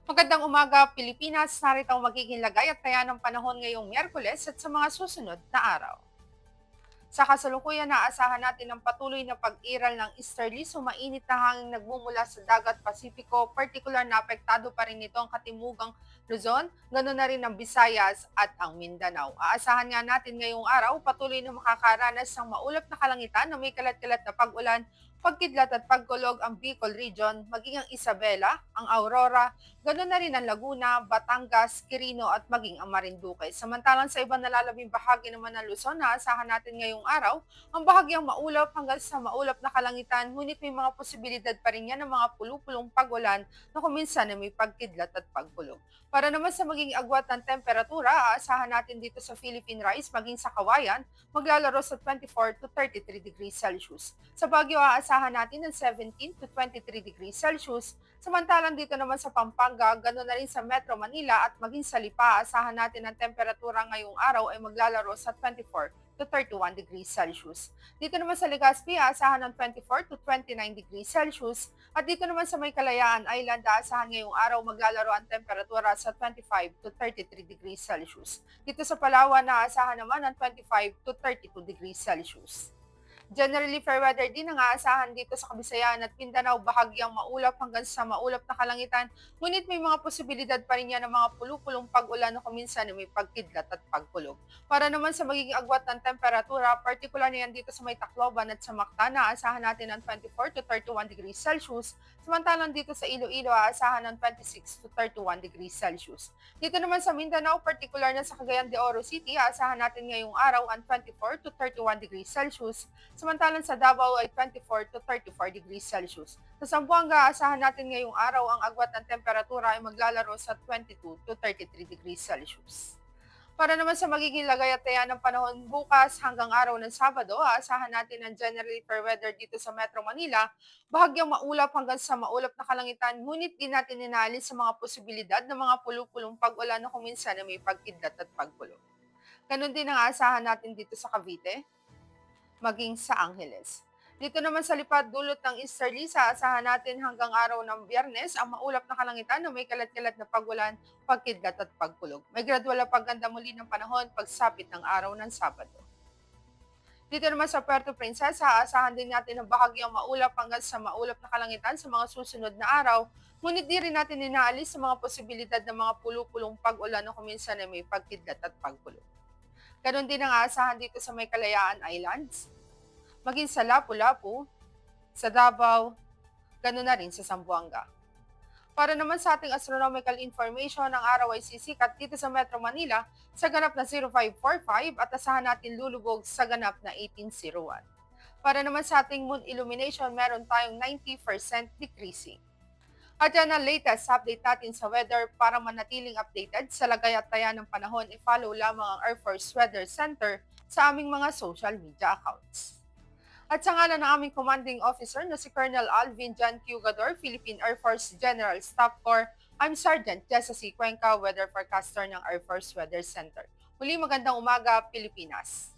Magandang umaga, Pilipinas. Narito ang magiging lagay at taya ng panahon ngayong Miyerkules at sa mga susunod na araw. Sa kasalukuyan, naasahan natin ang patuloy na pag-iral ng easterly, sumainit na hangin nagmumula sa dagat Pasipiko. Partikular na apektado pa rin nito ang katimugang Luzon, ganoon na rin ang Visayas at ang Mindanao. Aasahan nga natin ngayong araw, patuloy na makakaranas ng maulap na kalangitan na may kalat-kalat na pag-ulan, pagkidlat at pagkulog ang Bicol Region, maging ang Isabela, ang Aurora, ganoon na rin ang Laguna, Batangas, Quirino at maging ang Marinduque. Samantalang sa ibang nalalabing bahagi naman ng Luzon, naasahan natin ngayong araw ang bahagyang maulap hanggang sa maulap na kalangitan, ngunit may mga posibilidad pa rin yan ng mga pulupulong pag-ulan na kuminsan na may pagkidlat at pagkulog. Para naman sa maging agwat ng temperatura, aasahan natin dito sa Philippine Rise maging sa Kawayan, maglalaro sa 24 to 33 degrees Celsius. Sa Baguio, aasahan natin ng 17 to 23 degrees Celsius. Samantalang dito naman sa Pampanga, ganoon na rin sa Metro Manila at maging sa Lipa, aasahan natin ang temperatura ngayong araw ay maglalaro sa 24 to 31 degrees Celsius. Dito naman sa Legazpi, aasahan ng 24 to 29 degrees Celsius. At dito naman sa May Kalayaan Island, aasahan ngayong araw maglalaro ang temperatura sa 25 to 33 degrees Celsius. Dito sa Palawan, aasahan naman ng 25 to 32 degrees Celsius. Generally fair weather din ang aasahan dito sa Kabisayan at Mindanao, bahagyang maulap hanggang sa maulap na kalangitan, ngunit may mga posibilidad pa rin yan ng mga pulupulong pag-ulan na kuminsan na may pagkidlat at pagkulog. Para naman sa magiging agwat ng temperatura, particular na yan dito sa may Tacloban at sa Mactan, aasahan natin ng 24 to 31 degrees Celsius, samantalang dito sa Iloilo, aasahan ng 26 to 31 degrees Celsius. Dito naman sa Mindanao, particular na sa Cagayan de Oro City, aasahan natin ngayong araw ang 24 to 31 degrees Celsius, samantalang sa Davao ay 24 to 34 degrees Celsius. Sa Zamboanga, asahan natin ngayong araw ang agwat ng temperatura ay maglalaro sa 22 to 33 degrees Celsius. Para naman sa magiging lagay at taya ng panahon bukas hanggang araw ng Sabado, aasahan natin ang generally fair weather dito sa Metro Manila, bahagyang maulap hanggang sa maulap na kalangitan, ngunit di natin inaalis sa mga posibilidad ng mga pulupulong pag-ulan na kuminsan na may pagkidlat at pagkulog. Ganon din ang aasahan natin dito sa Cavite, maging sa Angeles. Dito naman sa lipad dulot ng easterly, asahan natin hanggang araw ng Biyernes ang maulap na kalangitan na may kalat-kalat na pagulan, pagkidlat at pagkulog. May gradual na pagganda muli ng panahon pagsapit ng araw ng Sabado. Dito naman sa Puerto Princesa, aasahan din natin ang bahagyang maulap hanggang sa maulap na kalangitan sa mga susunod na araw, ngunit di rin natin inaalis sa mga posibilidad ng mga pulupulong pag-ulan na kuminsan na may pagkidlat at pagkulog. Ganon din ang aasahan dito sa may Kalayaan Islands, maging sa Lapu-Lapu, sa Davao, gano'n na rin sa Zamboanga. Para naman sa ating astronomical information, ang araw ay sisikat dito sa Metro Manila sa ganap na 0545 at asahan natin lulubog sa ganap na 1801. Para naman sa ating moon illumination, meron tayong 90% decreasing. At yan ang latest update natin sa weather. Para manatiling updated sa lagay at taya ng panahon, i-follow lamang ang Air Force Weather Center sa aming mga social media accounts. At sa ngalan ng aming commanding officer na si Colonel Alvin John Cugador, Philippine Air Force General Staff Corps, I'm Sergeant Jessa C. Cuenca, Weather Forecaster ng Air Force Weather Center. Muli magandang umaga, Pilipinas.